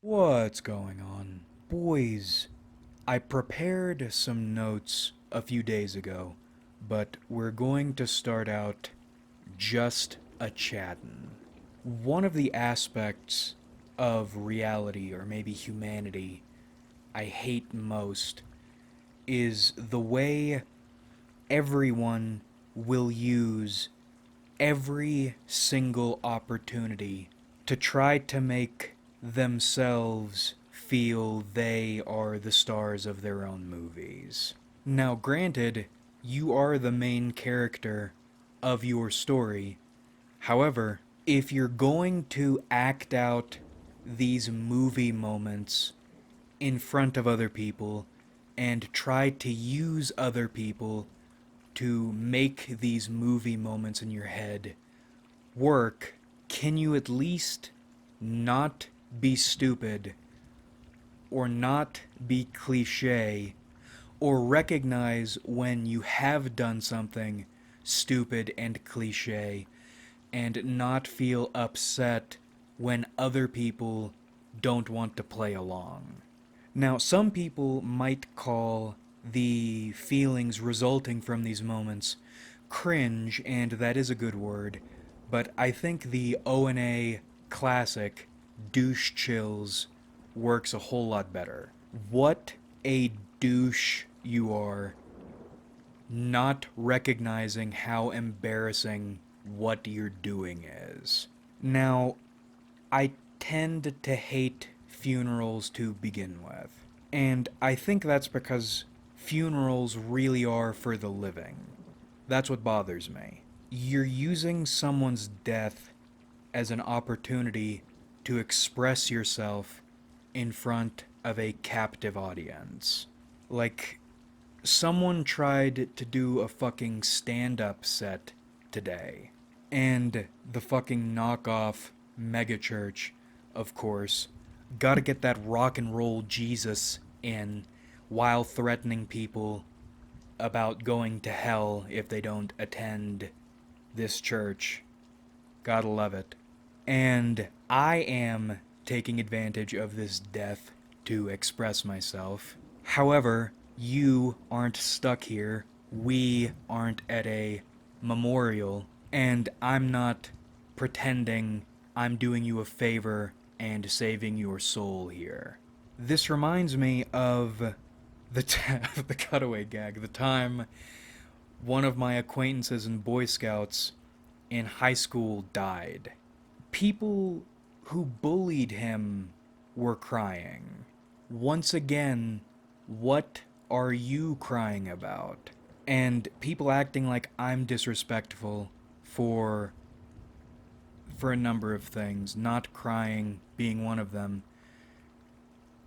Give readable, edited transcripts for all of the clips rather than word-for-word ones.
What's going on? Boys, I prepared some notes a few days ago, but we're going to start out just a chattin'. One of the aspects of reality, or maybe humanity, I hate most is the way everyone will use every single opportunity to try to make themselves feel they are the stars of their own movies. Now, granted, you are the main character of your story. However, if you're going to act out these movie moments in front of other people and try to use other people to make these movie moments in your head work, can you at least not be stupid or not be cliche or recognize when you have done something stupid and cliche and not feel upset when other people don't want to play along? Now, some people might call the feelings resulting from these moments cringe, and that is a good word, but I think the O&A classic douche chills works a whole lot better. What a douche you are, not recognizing how embarrassing what you're doing is. Now, I tend to hate funerals to begin with. And I think that's because funerals really are for the living. That's what bothers me. You're using someone's death as an opportunity to express yourself in front of a captive audience. Like, someone tried to do a fucking stand-up set today, and the fucking knockoff megachurch, of course, gotta get that rock and roll Jesus in while threatening people about going to hell if they don't attend this church. Gotta love it. And I am taking advantage of this death to express myself. However, you aren't stuck here. We aren't at a memorial. And I'm not pretending I'm doing you a favor and saving your soul here. This reminds me of the cutaway gag, the time one of my acquaintances in Boy Scouts in high school died. People who bullied him were crying. Once again, what are you crying about? And people acting like I'm disrespectful for a number of things, not crying being one of them.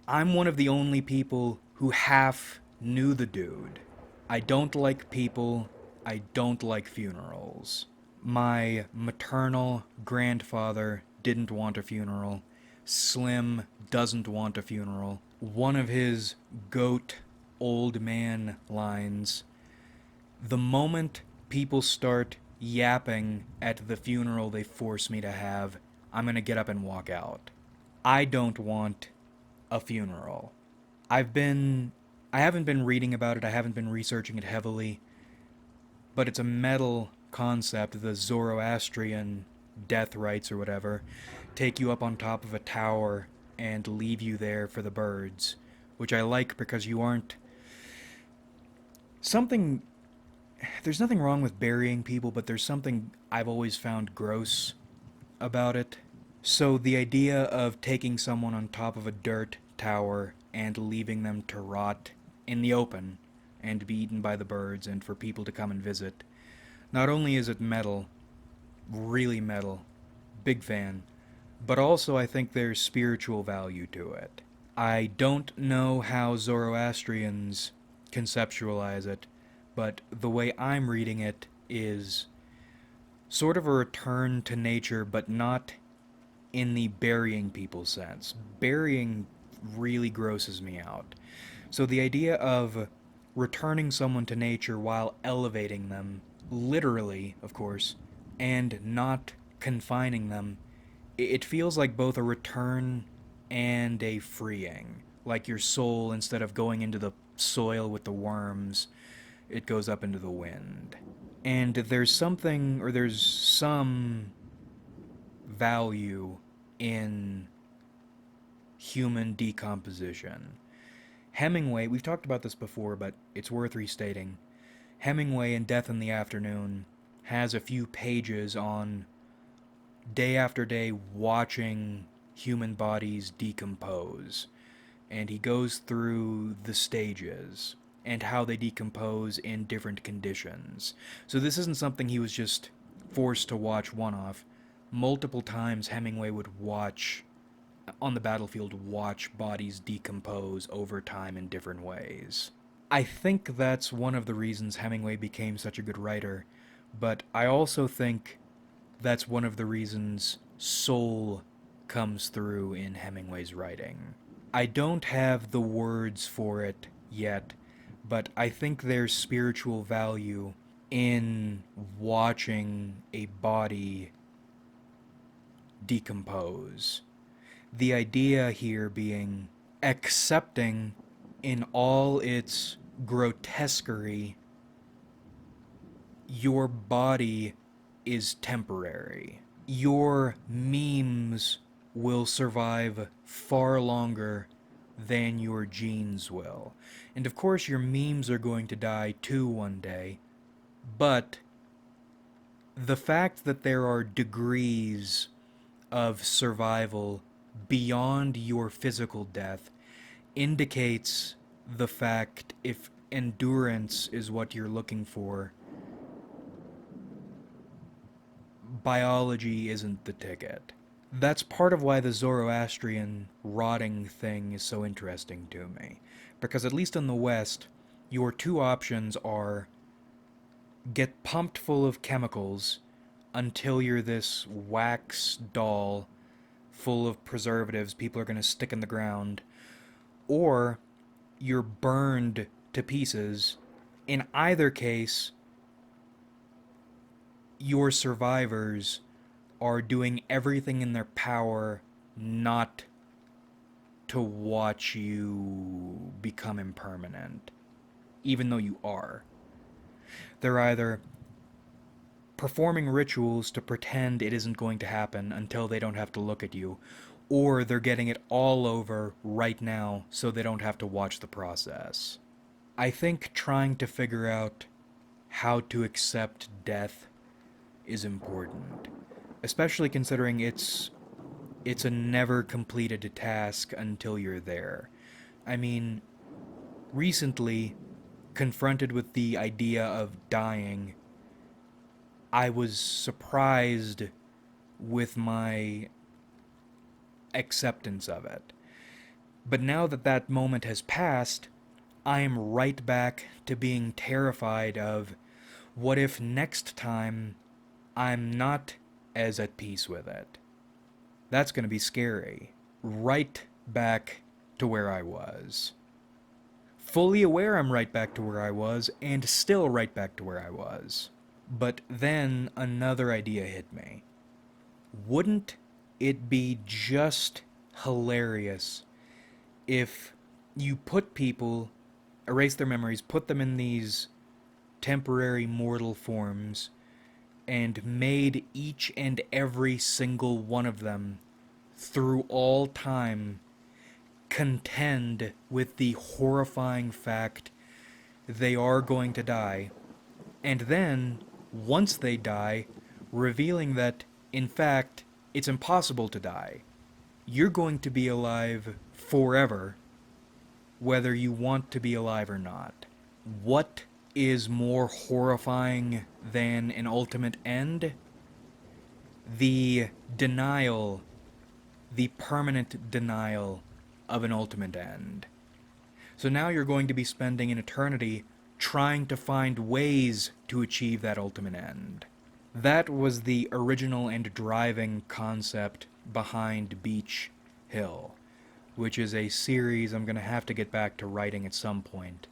I'm one of the only people who half knew the dude. I don't like people. I don't like funerals. My maternal grandfather didn't want a funeral. Slim doesn't want a funeral. One of his goat old man lines: the moment people start yapping at the funeral they force me to have, I'm gonna get up and walk out. I don't want a funeral. I've been I haven't been reading about it, I haven't been researching it heavily, but it's a metal concept. The Zoroastrian death rites or whatever take you up on top of a tower and leave you there for the birds, which I like because you aren't something there's nothing wrong with burying people, but there's something I've always found gross about it. So the idea of taking someone on top of a dirt tower and leaving them to rot in the open and be eaten by the birds and for people to come and visit, not only is it metal, really metal, big fan, but also I think there's spiritual value to it. I don't know how Zoroastrians conceptualize it, but the way I'm reading it is sort of a return to nature, but not in the burying people sense. Burying really grosses me out. So the idea of returning someone to nature while elevating them, literally, of course, and not confining them, it feels like both a return and a freeing. Like your soul, instead of going into the soil with the worms, it goes up into the wind. And there's something, or there's some value in human decomposition. Hemingway, we've talked about this before, but it's worth restating. Hemingway in Death in the Afternoon has a few pages on day after day watching human bodies decompose. And he goes through the stages and how they decompose in different conditions. So this isn't something he was just forced to watch one off. Multiple times Hemingway would watch on the battlefield, watch bodies decompose over time in different ways. I think that's one of the reasons Hemingway became such a good writer, but I also think that's one of the reasons soul comes through in Hemingway's writing. I don't have the words for it yet, but I think there's spiritual value in watching a body decompose. The idea here being accepting in all its grotesquerie your body is temporary. Your memes will survive far longer than your genes will. And of course, your memes are going to die too one day, but the fact that there are degrees of survival beyond your physical death indicates the fact, if endurance is what you're looking for, biology isn't the ticket. That's part of why the Zoroastrian rotting thing is so interesting to me. Because at least in the West, your two options are get pumped full of chemicals until you're this wax doll full of preservatives people are going to stick in the ground, or you're burned to pieces. In either case, your survivors are doing everything in their power not to watch you become impermanent, even though you are. They're either performing rituals to pretend it isn't going to happen until they don't have to look at you, or they're getting it all over right now so they don't have to watch the process. I think trying to figure out how to accept death is important, especially considering it's a never completed task until you're there. I mean, recently, confronted with the idea of dying, I was surprised with my acceptance of it. But now that that moment has passed, I am right back to being terrified of what if next time I'm not as at peace with it. That's going to be scary. Right back to where I was. Fully aware I'm right back to where I was, and still right back to where I was. But then another idea hit me. Wouldn't it be just hilarious if you put people, erase their memories, put them in these temporary mortal forms, and made each and every single one of them, through all time, contend with the horrifying fact they are going to die, and then, once they die, revealing that, in fact, it's impossible to die. You're going to be alive forever, whether you want to be alive or not. What is more horrifying than an ultimate end? The denial, the permanent denial of an ultimate end. So now you're going to be spending an eternity trying to find ways to achieve that ultimate end. That was the original and driving concept behind Beach Hill, which is a series I'm going to have to get back to writing at some point.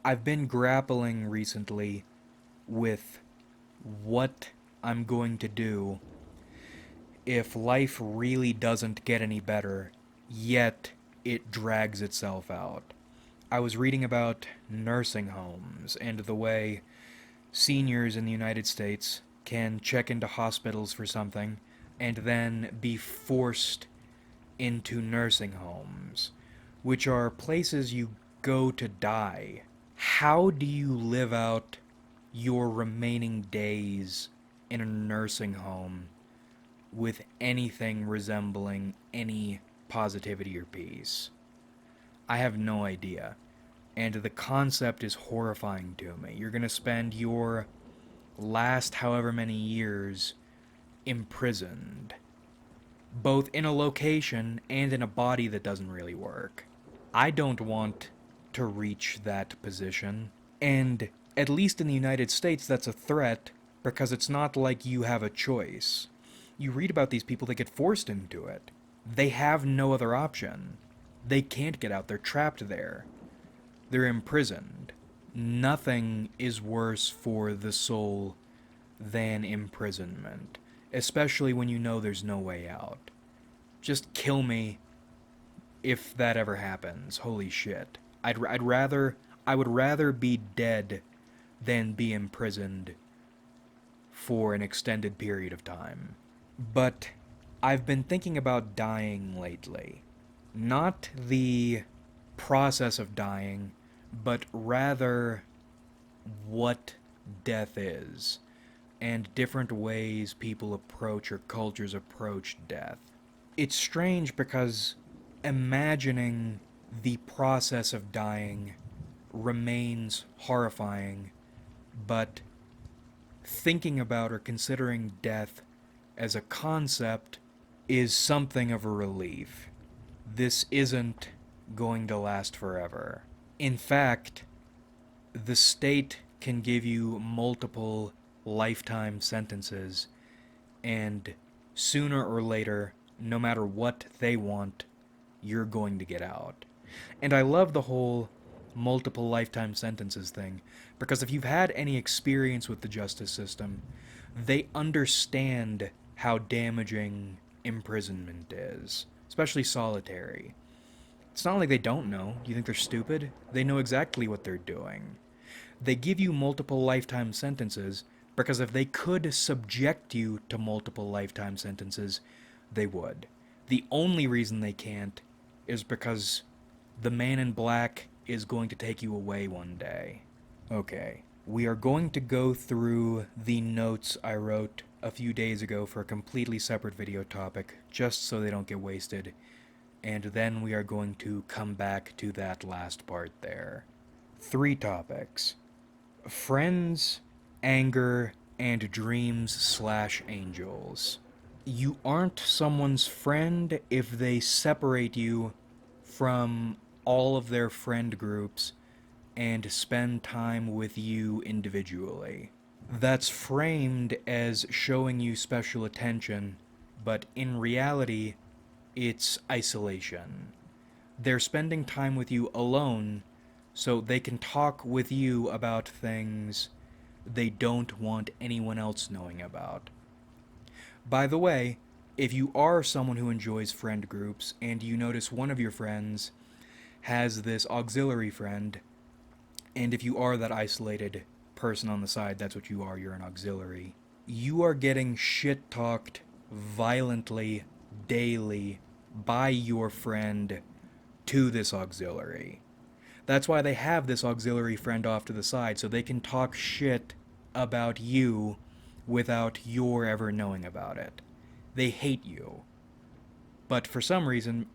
I've been grappling recently with what I'm going to do if life really doesn't get any better, yet it drags itself out. I was reading about nursing homes and the way seniors in the United States can check into hospitals for something and then be forced into nursing homes, which are places you go to die. How do you live out your remaining days in a nursing home with anything resembling any positivity or peace? I have no idea. And the concept is horrifying to me. You're going to spend your last however many years imprisoned, both in a location and in a body that doesn't really work. I don't want to reach that position. And at least in the United States, that's a threat because it's not like you have a choice. You read about these people that get forced into it. They have no other option. They can't get out, they're trapped there. They're imprisoned. Nothing is worse for the soul than imprisonment, especially when you know there's no way out. Just kill me if that ever happens. Holy shit. I would rather be dead than be imprisoned for an extended period of time. But I've been thinking about dying lately. Not the process of dying, but rather what death is, and different ways people approach or cultures approach death. It's strange because imagining the process of dying remains horrifying, but thinking about or considering death as a concept is something of a relief. This isn't going to last forever. In fact, the state can give you multiple lifetime sentences, and sooner or later, no matter what they want, you're going to get out. And I love the whole multiple lifetime sentences thing, because if you've had any experience with the justice system, they understand how damaging imprisonment is, especially solitary. It's not like they don't know. Do you think they're stupid? They know exactly what they're doing. They give you multiple lifetime sentences because if they could subject you to multiple lifetime sentences, they would. The only reason they can't is because the man in black is going to take you away one day. Okay, we are going to go through the notes I wrote a few days ago for a completely separate video topic, just so they don't get wasted, and then we are going to come back to that last part there. 3 topics: friends, anger, and dreams/angels. You aren't someone's friend if they separate you from all of their friend groups and spend time with you individually. That's framed as showing you special attention, but in reality, it's isolation. They're spending time with you alone so they can talk with you about things they don't want anyone else knowing about. By the way, if you are someone who enjoys friend groups and you notice one of your friends has this auxiliary friend, and if you are that isolated person on the side, that's what you are, you're an auxiliary, you are getting shit-talked violently daily by your friend to this auxiliary. That's why they have this auxiliary friend off to the side, so they can talk shit about you without your ever knowing about it. They hate you. But for some reason,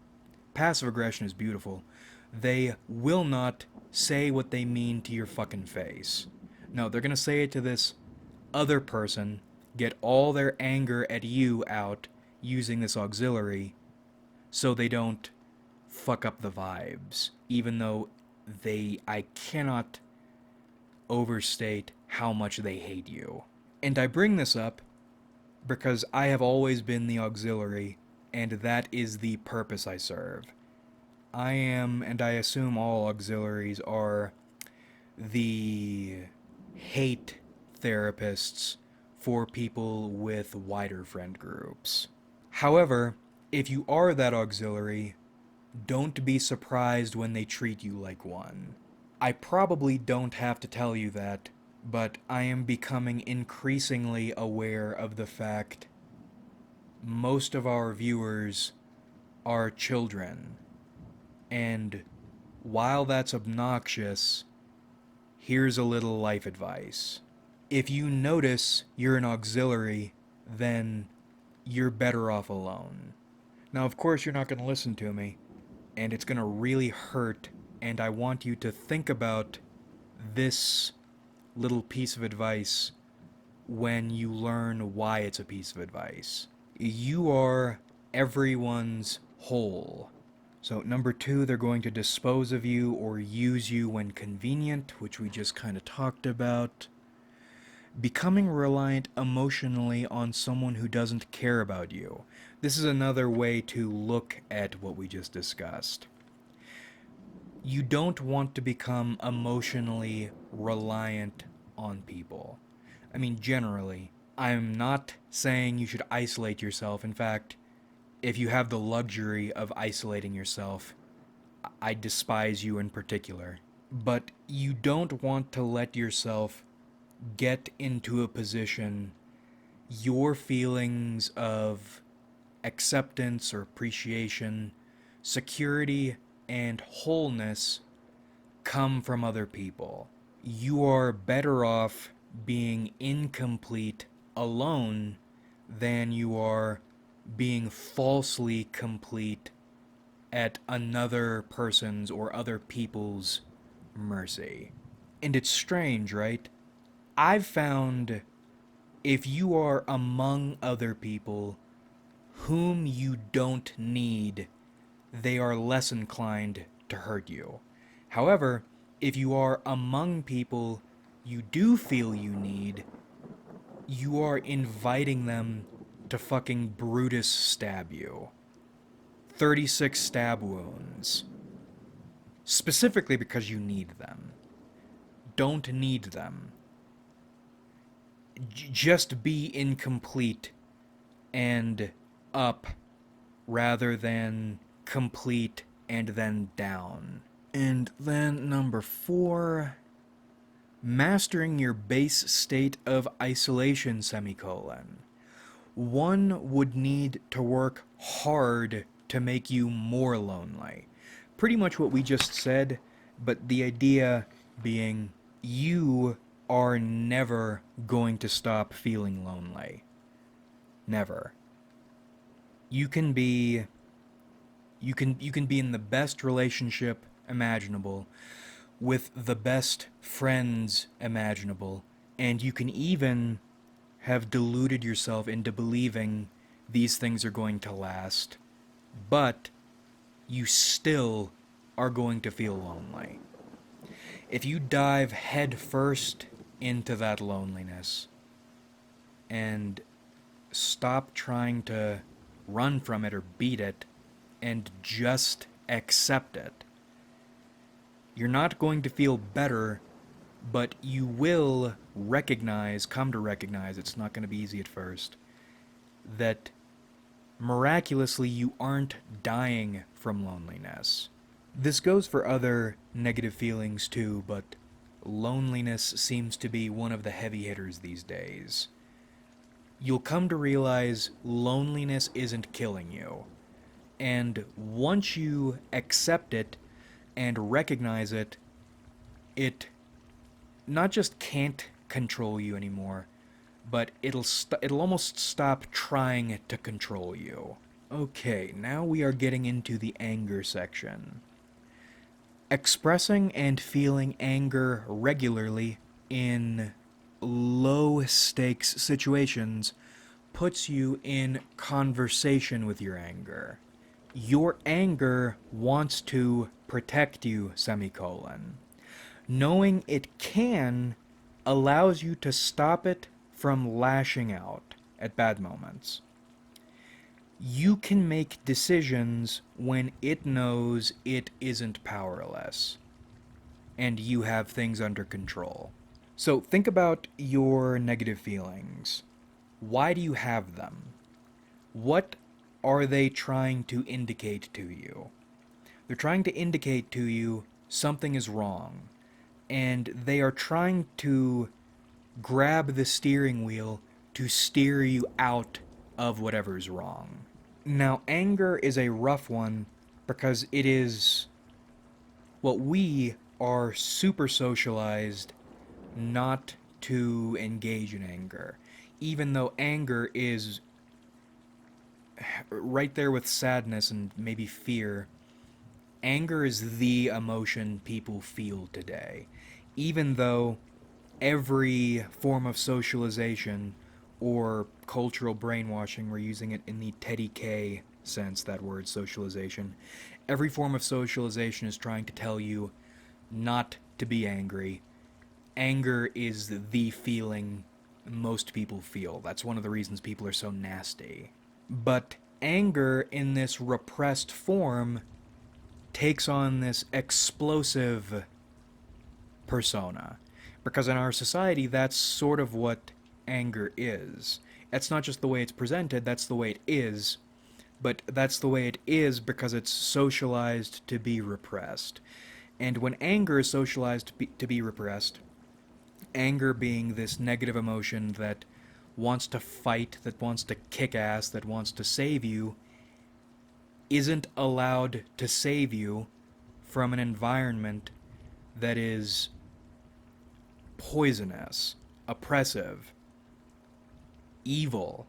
passive aggression is beautiful. They will not say what they mean to your fucking face. No, they're gonna say it to this other person, get all their anger at you out using this auxiliary, so they don't fuck up the vibes, even though I cannot overstate how much they hate you. And I bring this up because I have always been the auxiliary, and that is the purpose I serve. I am, and I assume all auxiliaries are, the hate therapists for people with wider friend groups. However, if you are that auxiliary, Don't be surprised when they treat you like one. I probably don't have to tell you that, but I am becoming increasingly aware of the fact most of our viewers are children. And while that's obnoxious, here's a little life advice. If you notice you're an auxiliary, then you're better off alone. Now, of course, you're not going to listen to me, and it's going to really hurt, and I want you to think about this little piece of advice when you learn why it's a piece of advice. You are everyone's whole. So, number two, they're going to dispose of you or use you when convenient, which we just kind of talked about. Becoming reliant emotionally on someone who doesn't care about you. This is another way to look at what we just discussed. You don't want to become emotionally reliant on people. I mean, generally. I'm not saying you should isolate yourself. In fact, if you have the luxury of isolating yourself, I despise you in particular. But you don't want to let yourself get into a position your feelings of acceptance or appreciation, security, and wholeness come from other people. You are better off being incomplete alone than you are being falsely complete at another person's or other people's mercy. And it's strange, right? I've found if you are among other people whom you don't need, they are less inclined to hurt you. However, if you are among people you do feel you need, you are inviting them to fucking Brutus stab you. 36 stab wounds. Specifically because you need them. Don't need them. Just be incomplete and up rather than complete and then down. And then number 4, mastering your base state of isolation, semicolon. One would need to work hard to make you more lonely. Pretty much what we just said, but the idea being you are never going to stop feeling lonely. Never. You can be in the best relationship imaginable with the best friends imaginable, and you can even have deluded yourself into believing these things are going to last, but you still are going to feel lonely. If you dive head first into that loneliness and stop trying to run from it or beat it and just accept it, you're not going to feel better, but you will come to recognize, it's not going to be easy at first, that miraculously you aren't dying from loneliness. This goes for other negative feelings too, but loneliness seems to be one of the heavy hitters these days. You'll come to realize loneliness isn't killing you. And once you accept it and recognize it, it not just can't control you anymore, but it'll almost stop trying to control you. Okay, now we are getting into the anger section. Expressing and feeling anger regularly in low-stakes situations puts you in conversation with your anger. Your anger wants to protect you, semicolon. Knowing it can allows you to stop it from lashing out at bad moments. You can make decisions when it knows it isn't powerless, and you have things under control. So think about your negative feelings. Why do you have them? What are they trying to indicate to you? They're trying to indicate to you something is wrong. And they are trying to grab the steering wheel to steer you out of whatever's wrong. Now, anger is a rough one because it is what we are super socialized not to engage in anger. Even though anger is right there with sadness and maybe fear, anger is the emotion people feel today. Even though every form of socialization or cultural brainwashing, we're using it in the Teddy K sense, that word socialization, every form of socialization is trying to tell you not to be angry. Anger is the feeling most people feel. That's one of the reasons people are so nasty. But anger in this repressed form takes on this explosive persona. Because in our society, that's sort of what anger is. It's not just the way it's presented, that's the way it is. But that's the way it is because it's socialized to be repressed. And when anger is socialized to be repressed, anger being this negative emotion that wants to fight, that wants to kick ass, that wants to save you, isn't allowed to save you from an environment that is poisonous, oppressive, evil.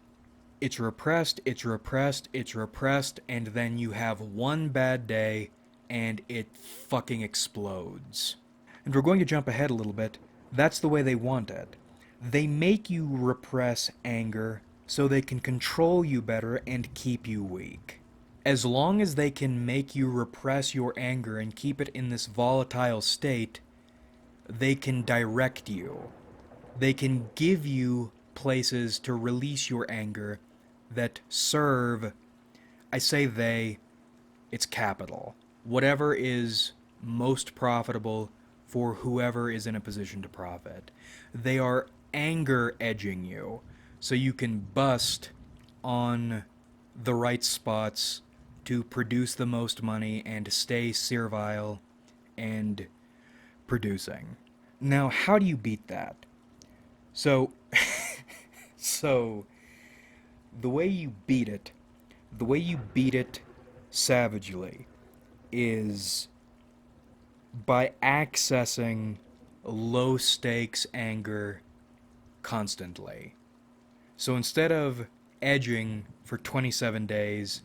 It's repressed, it's repressed, it's repressed, and then you have one bad day and it fucking explodes. And we're going to jump ahead a little bit. That's the way they want it. They make you repress anger so they can control you better and keep you weak. As long as they can make you repress your anger and keep it in this volatile state, they can direct you. They can give you places to release your anger that serve, I say they, it's capital. Whatever is most profitable for whoever is in a position to profit. They are anger edging you so you can bust on the right spots to produce the most money and stay servile and producing. Now, how do you beat that? So, so the way you beat it, the way you beat it savagely, is by accessing low stakes anger constantly. So instead of edging for 27 days,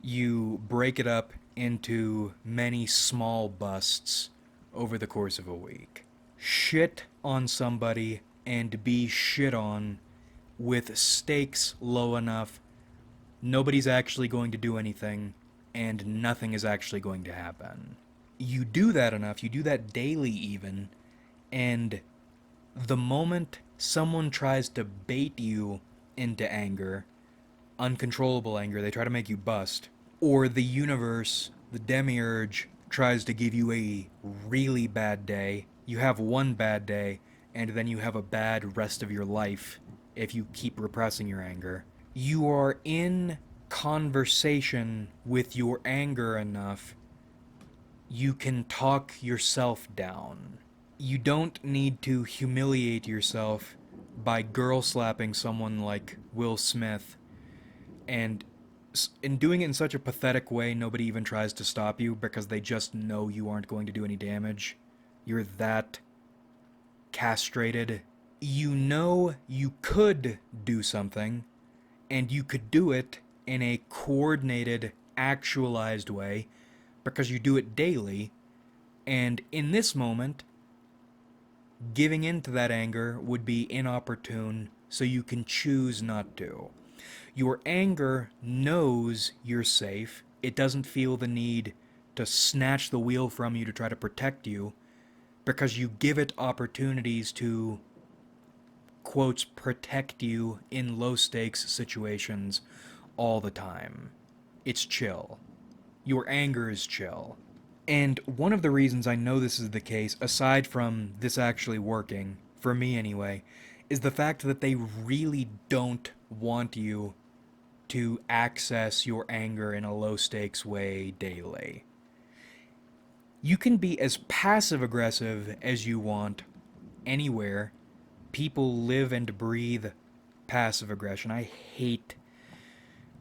you break it up into many small busts over the course of a week. Shit on somebody and be shit on with stakes low enough, nobody's actually going to do anything, and nothing is actually going to happen. You do that enough, you do that daily even, and the moment someone tries to bait you into anger, uncontrollable anger, they try to make you bust, or the universe, the demiurge, tries to give you a really bad day, you have one bad day, and then you have a bad rest of your life if you keep repressing your anger. You are in conversation with your anger enough, you can talk yourself down. You don't need to humiliate yourself by girl slapping someone like Will Smith, and in doing it in such a pathetic way, nobody even tries to stop you because they just know you aren't going to do any damage. You're that castrated. You know you could do something, and you could do it in a coordinated, actualized way because you do it daily, and in this moment, giving in to that anger would be inopportune, so you can choose not to. Your anger knows you're safe. It doesn't feel the need to snatch the wheel from you to try to protect you because you give it opportunities to, quotes, protect you in low stakes situations all the time. It's chill. Your anger is chill. And one of the reasons I know this is the case, aside from this actually working, for me anyway, is the fact that they really don't want you to access your anger in a low stakes way daily. You can be as passive aggressive as you want anywhere. People live and breathe passive aggression. I hate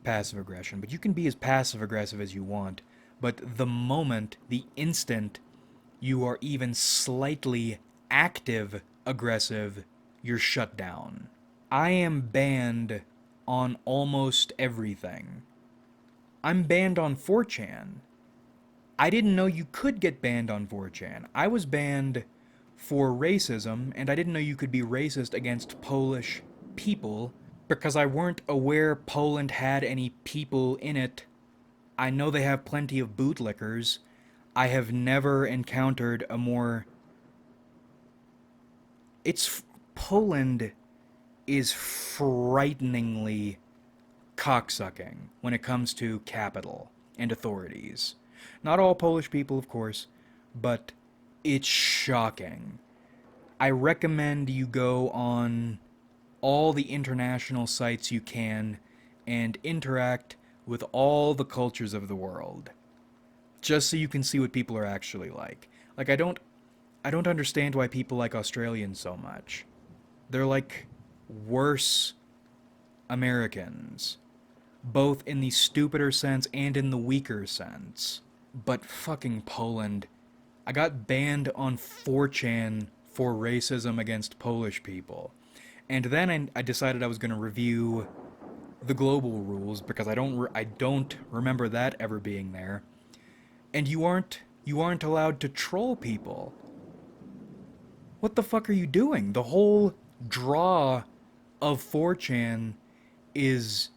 passive aggression, but you can be as passive aggressive as you want. But the moment, the instant you are even slightly active aggressive, you're shut down. I am banned on almost everything. I'm banned on 4chan. I didn't know you could get banned on 4chan. I was banned for racism, and I didn't know you could be racist against Polish people because I weren't aware Poland had any people in it. I know they have plenty of bootlickers. I have never encountered a more. It's. Poland is frighteningly cocksucking when it comes to capital and authorities. Not all Polish people, of course, but it's shocking. I recommend you go on all the international sites you can and interact with all the cultures of the world, just so you can see what people are actually like. Like I don't understand why people like Australians so much. They're like worse Americans, both in the stupider sense and in the weaker sense. But fucking Poland. I got banned on 4chan for racism against Polish people. And then I decided I was going to review the global rules because I don't remember that ever being there. And you aren't allowed to troll people. What the fuck are you doing? The whole draw of 4chan is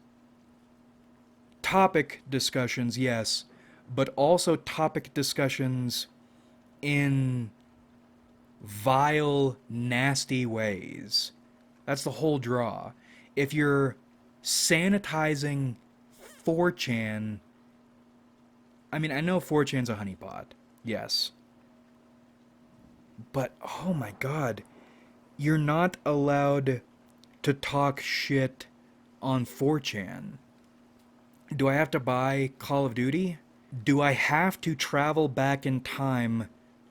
topic discussions, yes, but also topic discussions in vile, nasty ways. That's the whole draw. If you're sanitizing 4chan, I mean, I know 4chan's a honeypot, yes, but oh my god, you're not allowed to talk shit on 4chan. Do I have to buy Call of Duty? Do I have to travel back in time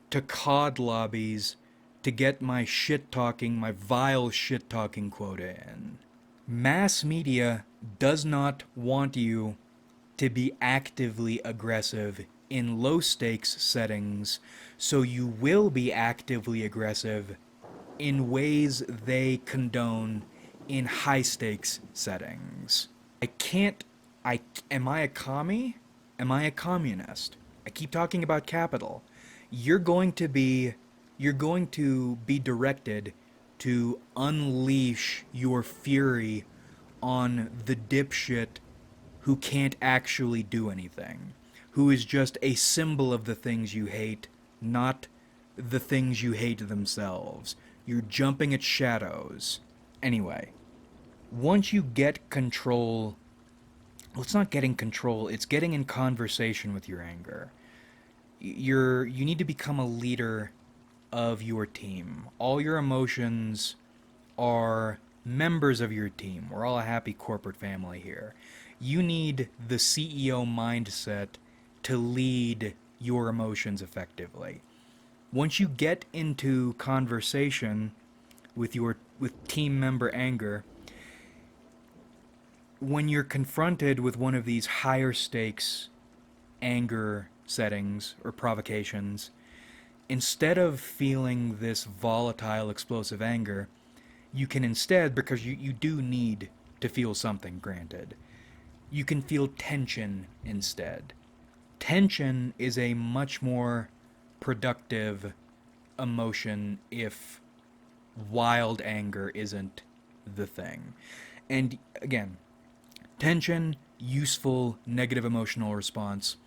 to COD lobbies to get my shit talking, my vile shit talking quota in? Mass media does not want you to be actively aggressive in low stakes settings, so you will be actively aggressive in ways they condone in high stakes settings. I can't. Am I a commie? Am I a communist? I keep talking about capital. You're going to be you're going to be directed to unleash your fury on the dipshit who can't actually do anything, who is just a symbol of the things you hate, not the things you hate themselves. You're jumping at shadows. Anyway, once you get control, well, it's not getting control, it's getting in conversation with your anger. You need to become a leader of your team. All your emotions are members of your team. We're all a happy corporate family here. You need the CEO mindset to lead your emotions effectively. Once you get into conversation with team member anger, when you're confronted with one of these higher stakes anger settings or provocations, instead of feeling this volatile, explosive anger, you can instead, because you do need to feel something, granted, you can feel tension instead. Tension is a much more productive emotion if wild anger isn't the thing. And again, tension, useful, negative emotional response,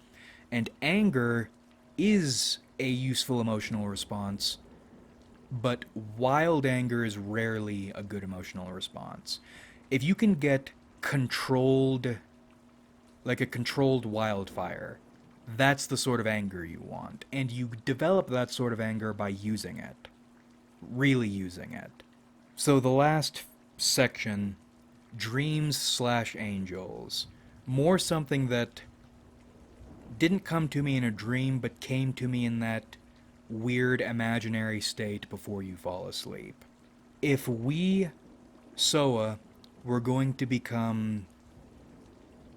and anger is a useful emotional response, but wild anger is rarely a good emotional response. If you can get controlled, like a controlled wildfire, that's the sort of anger you want. And you develop that sort of anger by using it. Really using it. So the last section, dreams/angels, more something that didn't come to me in a dream, but came to me in that weird imaginary state before you fall asleep. If we, Soa, were going to become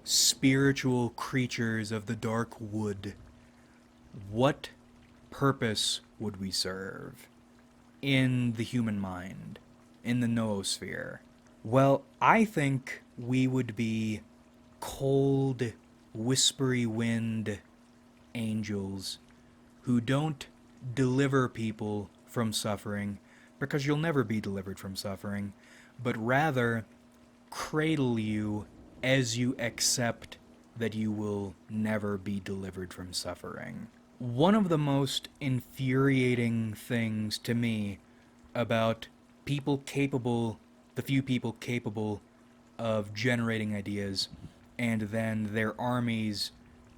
spiritual creatures of the dark wood, what purpose would we serve in the human mind, in the noosphere? Well, I think we would be cold, whispery wind angels who don't deliver people from suffering, because you'll never be delivered from suffering, but rather cradle you as you accept that you will never be delivered from suffering. One of the most infuriating things to me about people capable, the few people capable of generating ideas, and then their armies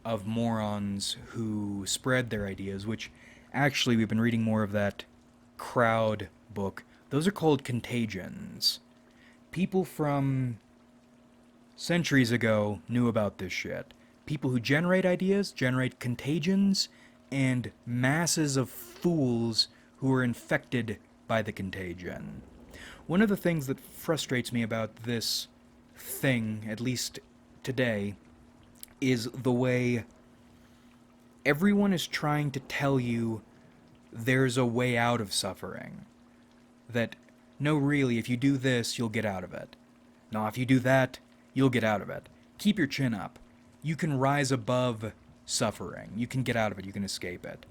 of morons who spread their ideas, which actually we've been reading more of that crowd book. Those are called contagions. People from centuries ago knew about this shit. People who generate ideas generate contagions and masses of fools who are infected by the contagion. One of the things that frustrates me about this thing, at least today, is the way everyone is trying to tell you there's a way out of suffering. That, no, really, if you do this, you'll get out of it. No, if you do that, you'll get out of it. Keep your chin up. You can rise above suffering. You can get out of it. You can escape it.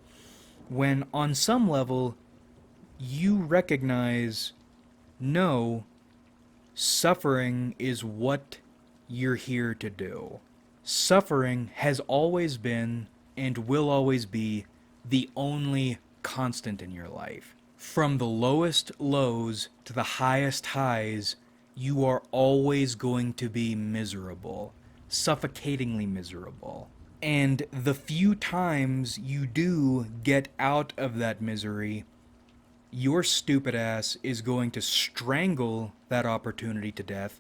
When, on some level, you recognize, no, suffering is what you're here to do. Suffering has always been, and will always be, the only constant in your life. From the lowest lows to the highest highs, you are always going to be miserable. Suffocatingly miserable. And the few times you do get out of that misery, your stupid ass is going to strangle that opportunity to death,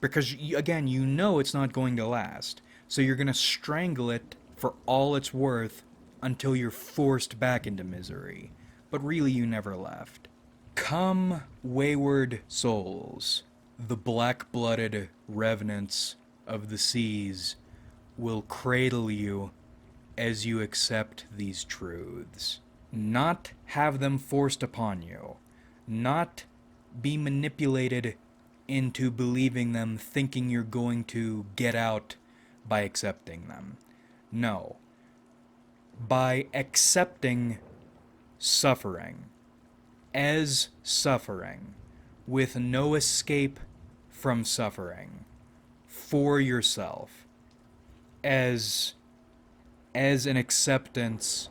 because, again, you know it's not going to last. So you're going to strangle it for all it's worth until you're forced back into misery. But really, you never left. Come, wayward souls, the black-blooded revenants of the seas will cradle you as you accept these truths. Not have them forced upon you. Not be manipulated into believing them, thinking you're going to get out by accepting them. No. By accepting suffering as suffering, with no escape from suffering, for yourself, as an acceptance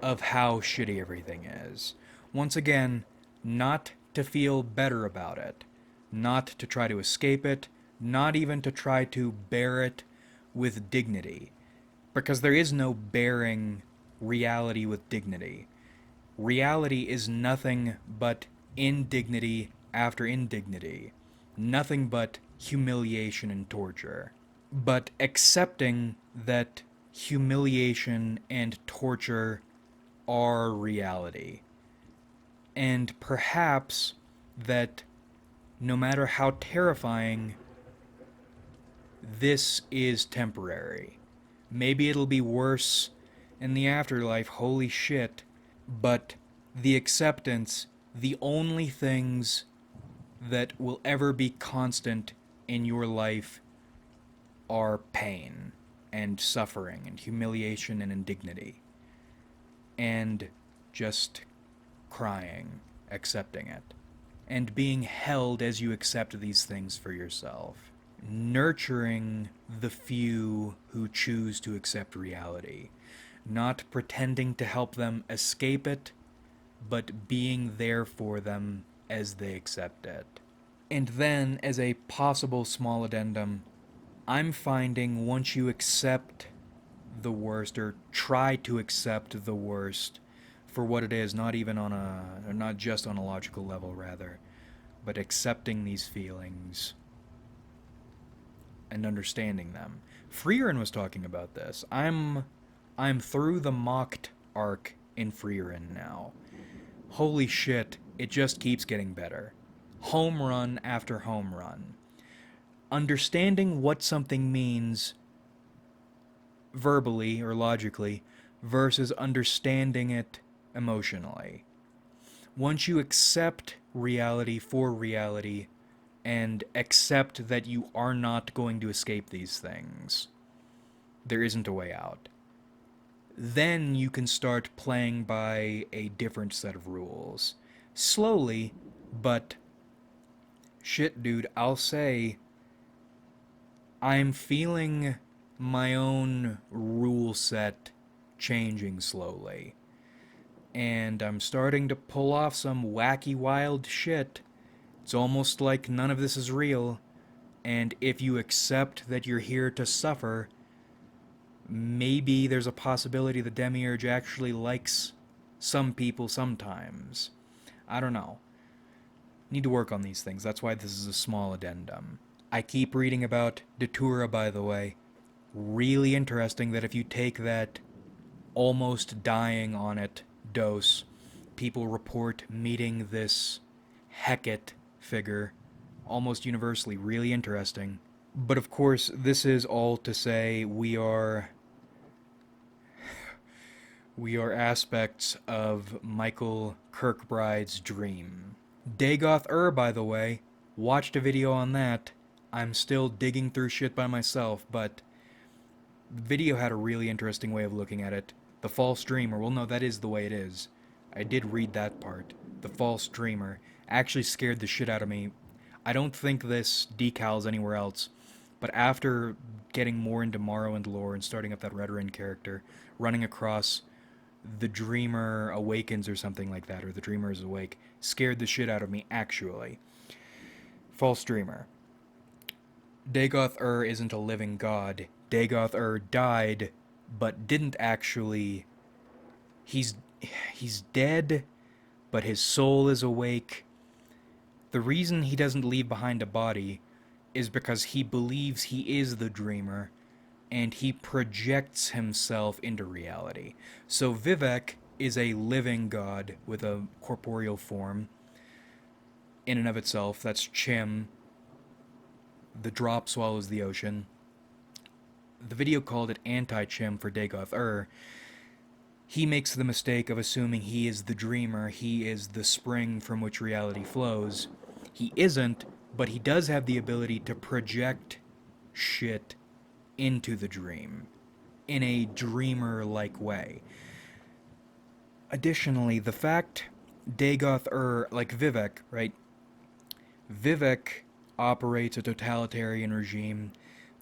of how shitty everything is. Once again, not to feel better about it, not to try to escape it, not even to try to bear it with dignity, because there is no bearing reality with dignity. Reality is nothing but indignity after indignity, nothing but humiliation and torture. But accepting that humiliation and torture are reality, and perhaps that no matter how terrifying, this is temporary. Maybe it'll be worse in the afterlife, holy shit, but the acceptance, the only things that will ever be constant in your life are pain and suffering and humiliation and indignity. And just crying, accepting it. And being held as you accept these things for yourself. Nurturing the few who choose to accept reality. Not pretending to help them escape it, but being there for them as they accept it. And then, as a possible small addendum, I'm finding once you accept the worst, or try to accept the worst for what it is, not just on a logical level, rather, but accepting these feelings, and understanding them. Frieren was talking about this. I'm through the mocked arc in Frieren now. Holy shit, it just keeps getting better. Home run after home run. Understanding what something means verbally or logically versus understanding it emotionally. Once you accept reality for reality and accept that you are not going to escape these things, there isn't a way out. Then you can start playing by a different set of rules. Slowly, but shit, dude, I'll say I'm feeling my own rule set changing slowly. And I'm starting to pull off some wacky, wild shit. It's almost like none of this is real. And if you accept that you're here to suffer, maybe there's a possibility the Demiurge actually likes some people sometimes. I don't know. Need to work on these things. That's why this is a small addendum. I keep reading about Datura, by the way. Really interesting that if you take that almost dying on it dose, people report meeting this Hecate figure almost universally. Really interesting. But of course, this is all to say we are aspects of Michael Kirkbride's dream. Dagoth by the way, watched a video on that. I'm still digging through shit by myself, but the video had a really interesting way of looking at it. The false dreamer, well no, that is the way it is. I did read that part. The false dreamer actually scared the shit out of me. I don't think this decals anywhere else, but after getting more into Morrowind lore and starting up that Redoran character, running across the Dreamer Awakens or something like that, or the Dreamer is Awake, scared the shit out of me, actually. False Dreamer. Dagoth isn't a living god. Dagoth died, but didn't actually... He's dead, but his soul is awake. The reason he doesn't leave behind a body is because he believes he is the Dreamer, and he projects himself into reality. So Vivek is a living god with a corporeal form in and of itself. That's Chim. The drop swallows the ocean. The video called it anti-Chim for Dagoth He makes the mistake of assuming he is the dreamer, he is the spring from which reality flows. He isn't, but he does have the ability to project shit into the dream in a dreamer-like way. Additionally, the fact Dagoth like Vivek, right? Vivek operates a totalitarian regime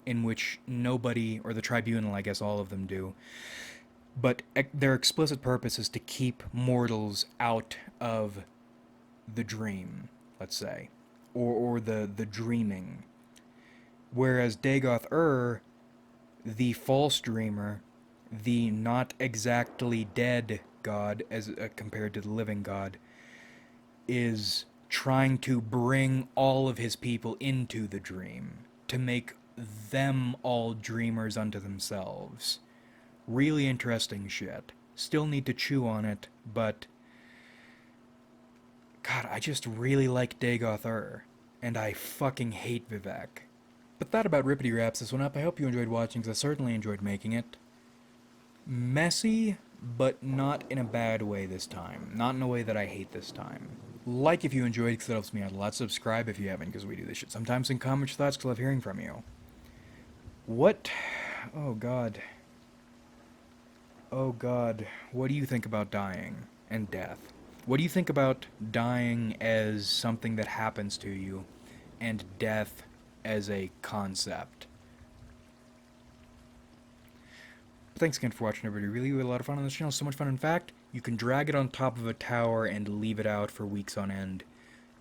in which nobody, or the tribunal, I guess all of them do, but their explicit purpose is to keep mortals out of the dream, let's say, or the dreaming. Whereas Dagoth the false dreamer, the not exactly dead god as compared to the living god, is trying to bring all of his people into the dream, to make them all dreamers unto themselves. Really interesting shit. Still need to chew on it, but... God, I just really like Dagoth and I fucking hate Vivek. But that about rippity wraps this one up. I hope you enjoyed watching, because I certainly enjoyed making it. Messy, but not in a bad way this time. Not in a way that I hate this time. Like if you enjoyed, because it helps me out a lot. Subscribe if you haven't, because we do this shit sometimes. And comment your thoughts, because I love hearing from you. What? Oh god. Oh god. What do you think about dying and death? What do you think about dying as something that happens to you, and death as a concept? Thanks again for watching, everybody. Really, we had a lot of fun on this channel. So much fun, in fact, you can drag it on top of a tower and leave it out for weeks on end,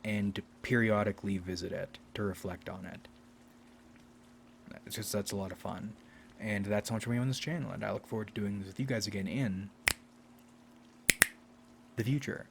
and periodically visit it to reflect on it. That's a lot of fun. And that's how much we on this channel, and I look forward to doing this with you guys again in the future.